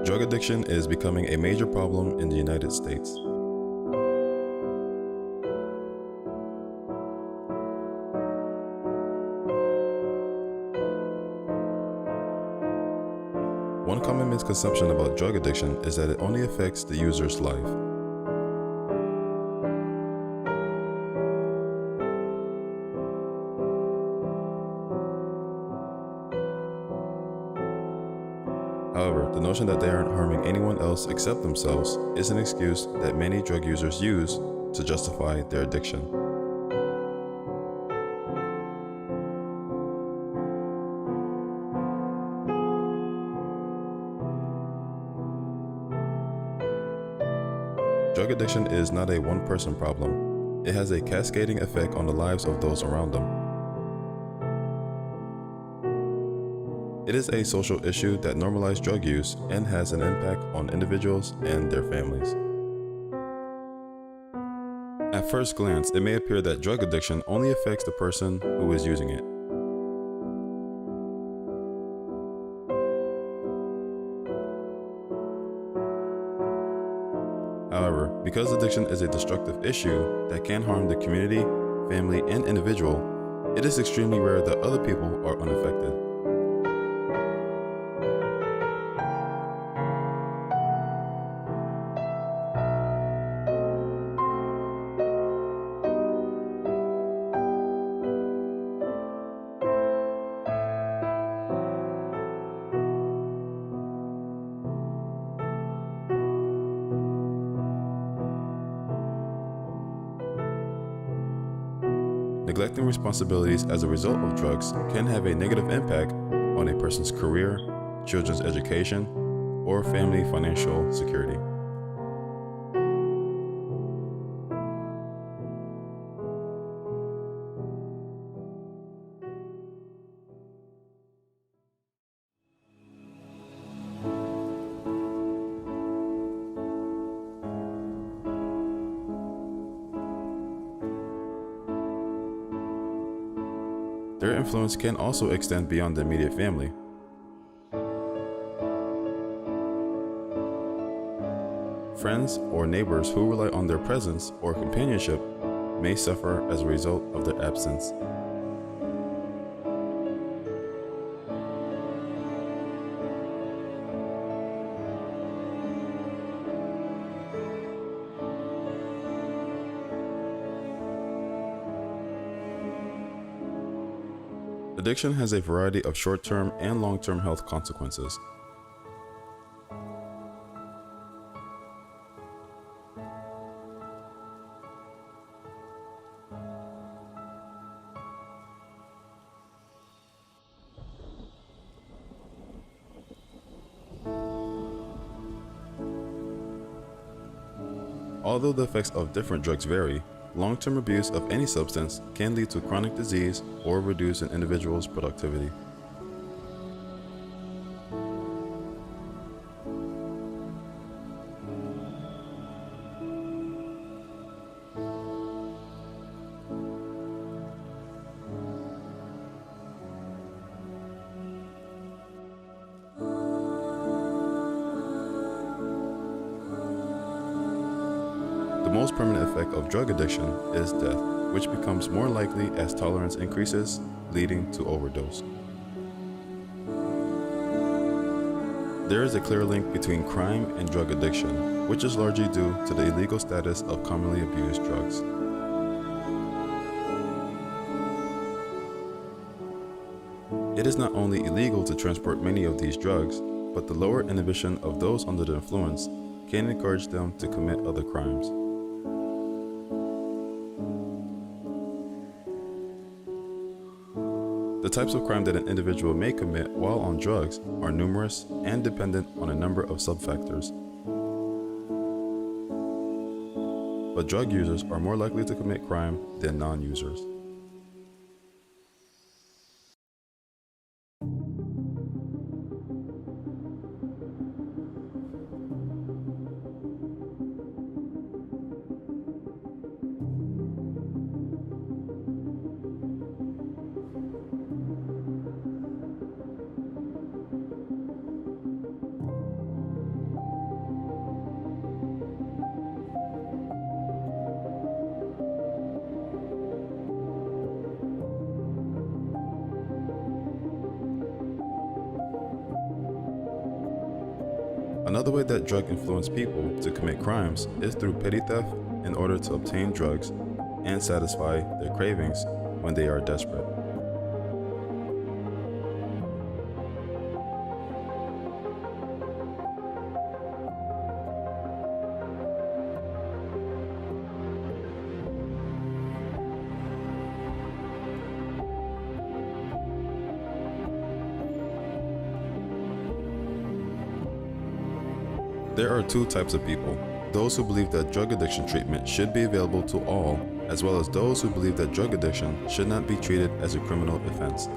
Drug addiction is becoming a major problem in the United States. One common misconception about drug addiction is that it only affects the user's life. However, the notion that they aren't harming anyone else except themselves is an excuse that many drug users use to justify their addiction. Drug addiction is not a one-person problem. It has a cascading effect on the lives of those around them. It is a social issue that normalizes drug use and has an impact on individuals and their families. At first glance, it may appear that drug addiction only affects the person who is using it. However, because addiction is a destructive issue that can harm the community, family, and individual, it is extremely rare that other people are unaffected. Neglecting responsibilities as a result of drugs can have a negative impact on a person's career, children's education, or family financial security. Their influence can also extend beyond the immediate family. Friends or neighbors who rely on their presence or companionship may suffer as a result of their absence. Addiction has a variety of short-term and long-term health consequences. Although the effects of different drugs vary, long-term abuse of any substance can lead to chronic disease or reduce an individual's productivity. The most permanent effect of drug addiction is death, which becomes more likely as tolerance increases, leading to overdose. There is a clear link between crime and drug addiction, which is largely due to the illegal status of commonly abused drugs. It is not only illegal to transport many of these drugs, but the lower inhibition of those under the influence can encourage them to commit other crimes. The types of crime that an individual may commit while on drugs are numerous and dependent on a number of subfactors. But drug users are more likely to commit crime than non-users. Another way that drugs influence people to commit crimes is through petty theft in order to obtain drugs and satisfy their cravings when they are desperate. There are two types of people: those who believe that drug addiction treatment should be available to all, as well as those who believe that drug addiction should not be treated as a criminal offense.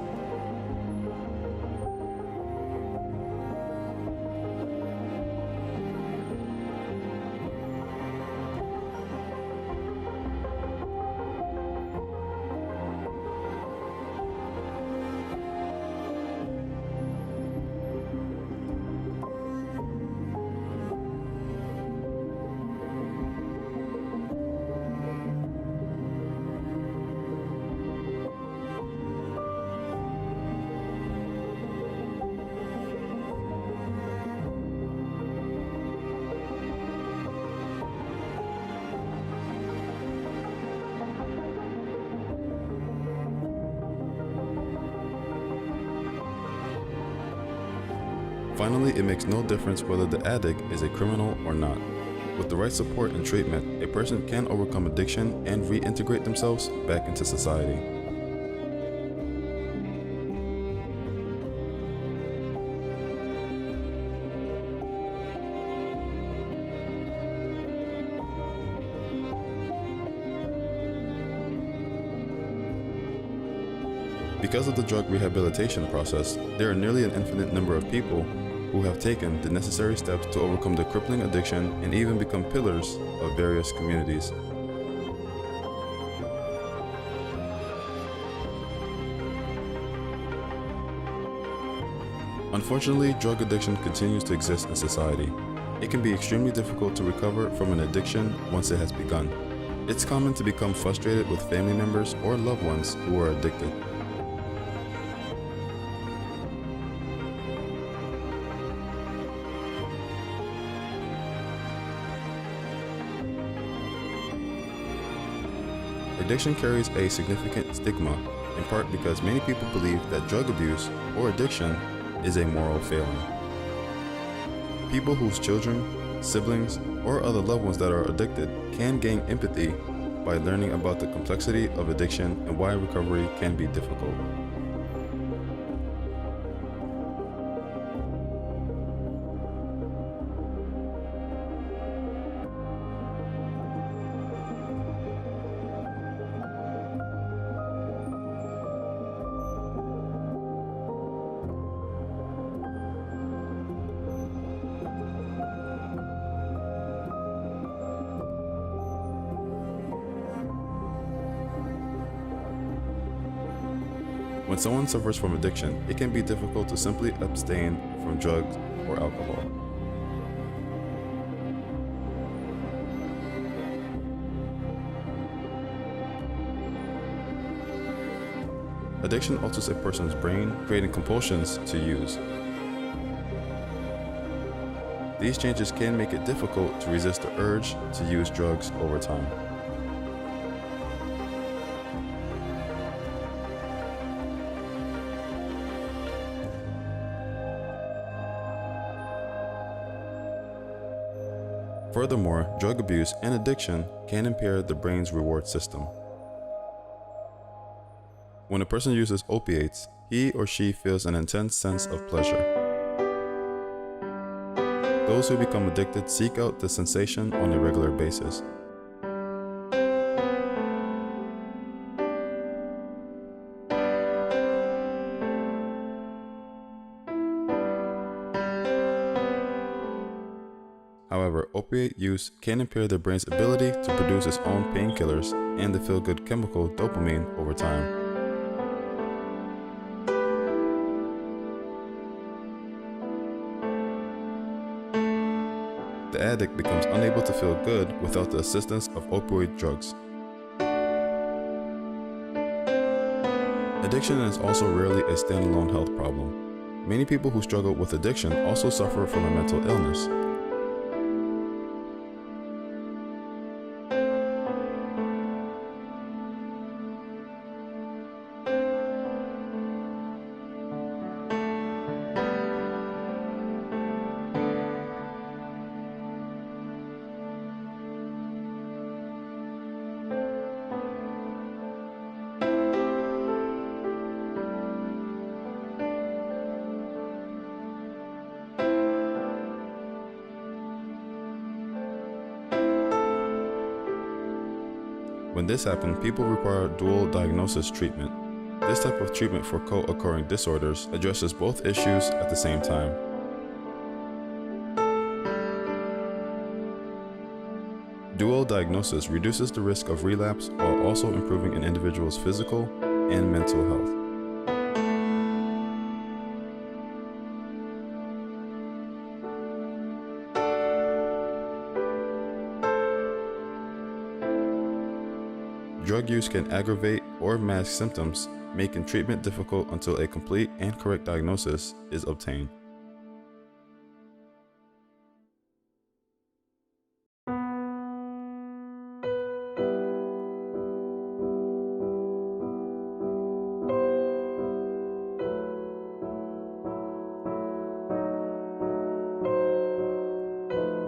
Finally, it makes no difference whether the addict is a criminal or not. With the right support and treatment, a person can overcome addiction and reintegrate themselves back into society. Because of the drug rehabilitation process, there are nearly an infinite number of people who have taken the necessary steps to overcome the crippling addiction and even become pillars of various communities. Unfortunately, drug addiction continues to exist in society. It can be extremely difficult to recover from an addiction once it has begun. It's common to become frustrated with family members or loved ones who are addicted. Addiction carries a significant stigma, in part because many people believe that drug abuse or addiction is a moral failing. People whose children, siblings, or other loved ones that are addicted can gain empathy by learning about the complexity of addiction and why recovery can be difficult. When someone suffers from addiction, it can be difficult to simply abstain from drugs or alcohol. Addiction alters a person's brain, creating compulsions to use. These changes can make it difficult to resist the urge to use drugs over time. Furthermore, drug abuse and addiction can impair the brain's reward system. When a person uses opiates, he or she feels an intense sense of pleasure. Those who become addicted seek out the sensation on a regular basis. However, opiate use can impair the brain's ability to produce its own painkillers and the feel-good chemical dopamine over time. The addict becomes unable to feel good without the assistance of opioid drugs. Addiction is also rarely a standalone health problem. Many people who struggle with addiction also suffer from a mental illness. When this happens, people require dual diagnosis treatment. This type of treatment for co-occurring disorders addresses both issues at the same time. Dual diagnosis reduces the risk of relapse while also improving an individual's physical and mental health. Drug use can aggravate or mask symptoms, making treatment difficult until a complete and correct diagnosis is obtained.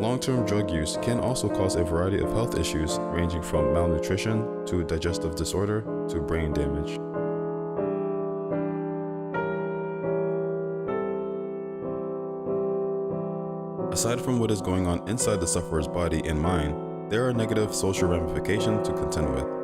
Long-term drug use can also cause a variety of health issues ranging from malnutrition to digestive disorder to brain damage. Aside from what is going on inside the sufferer's body and mind, there are negative social ramifications to contend with.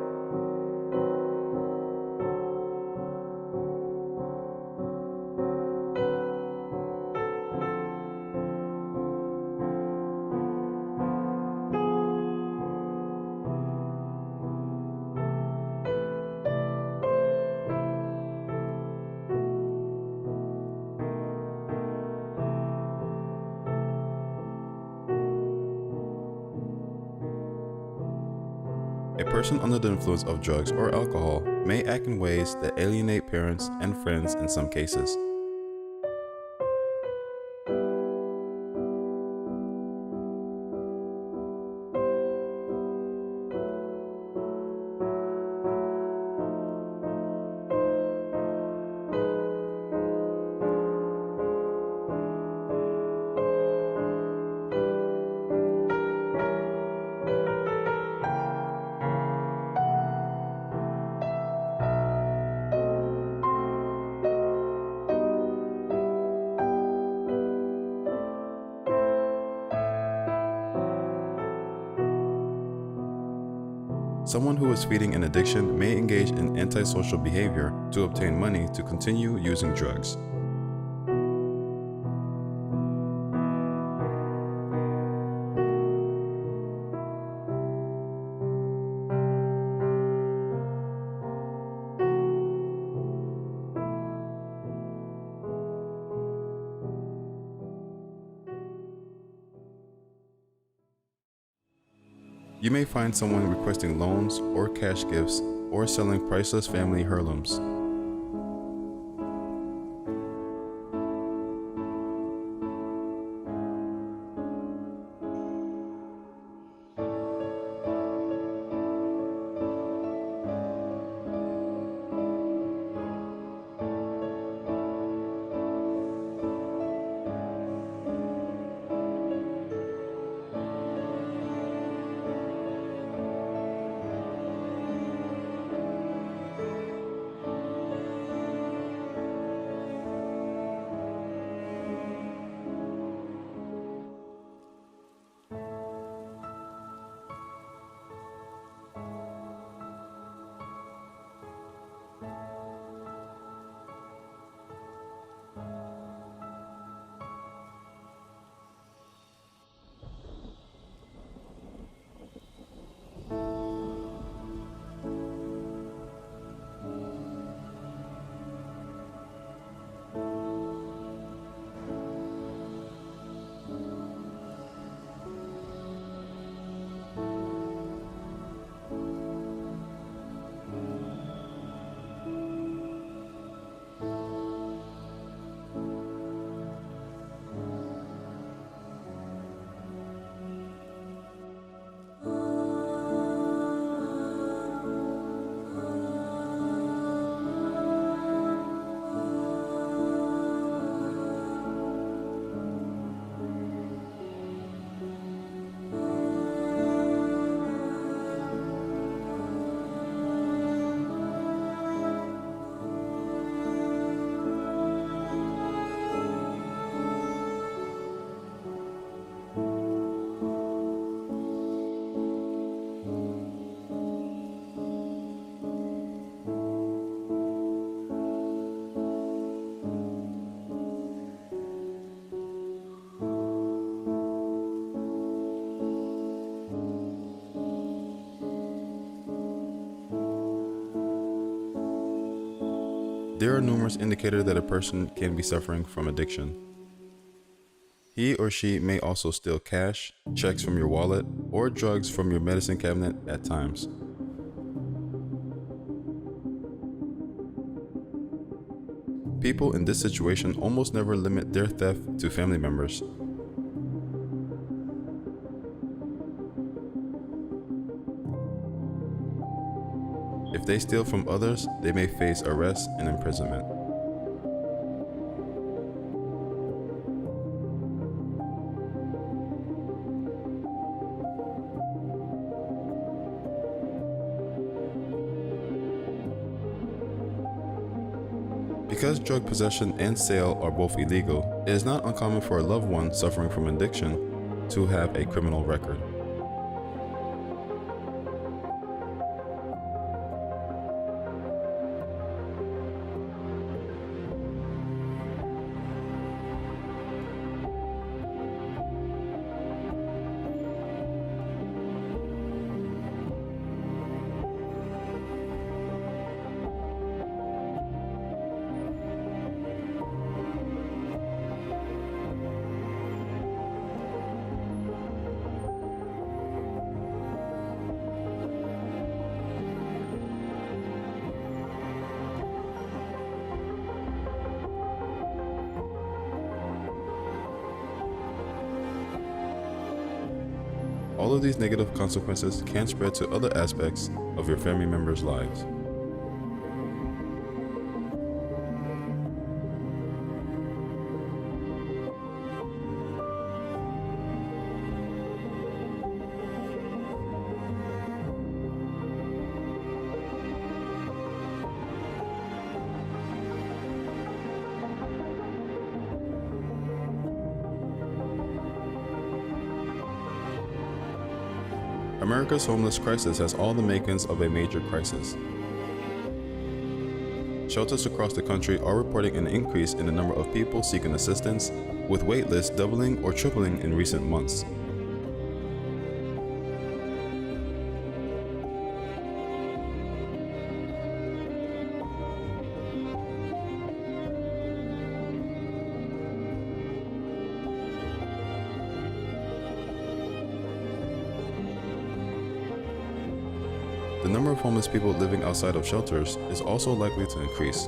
A person under the influence of drugs or alcohol may act in ways that alienate parents and friends in some cases. Someone who is feeding an addiction may engage in antisocial behavior to obtain money to continue using drugs. You may find someone requesting loans or cash gifts or selling priceless family heirlooms. There are numerous indicators that a person can be suffering from addiction. He or she may also steal cash, checks from your wallet, or drugs from your medicine cabinet at times. People in this situation almost never limit their theft to family members. If they steal from others, they may face arrest and imprisonment. Because drug possession and sale are both illegal, it is not uncommon for a loved one suffering from addiction to have a criminal record. All of these negative consequences can spread to other aspects of your family members' lives. America's homeless crisis has all the makings of a major crisis. Shelters across the country are reporting an increase in the number of people seeking assistance, with wait lists doubling or tripling in recent months. The number of homeless people living outside of shelters is also likely to increase,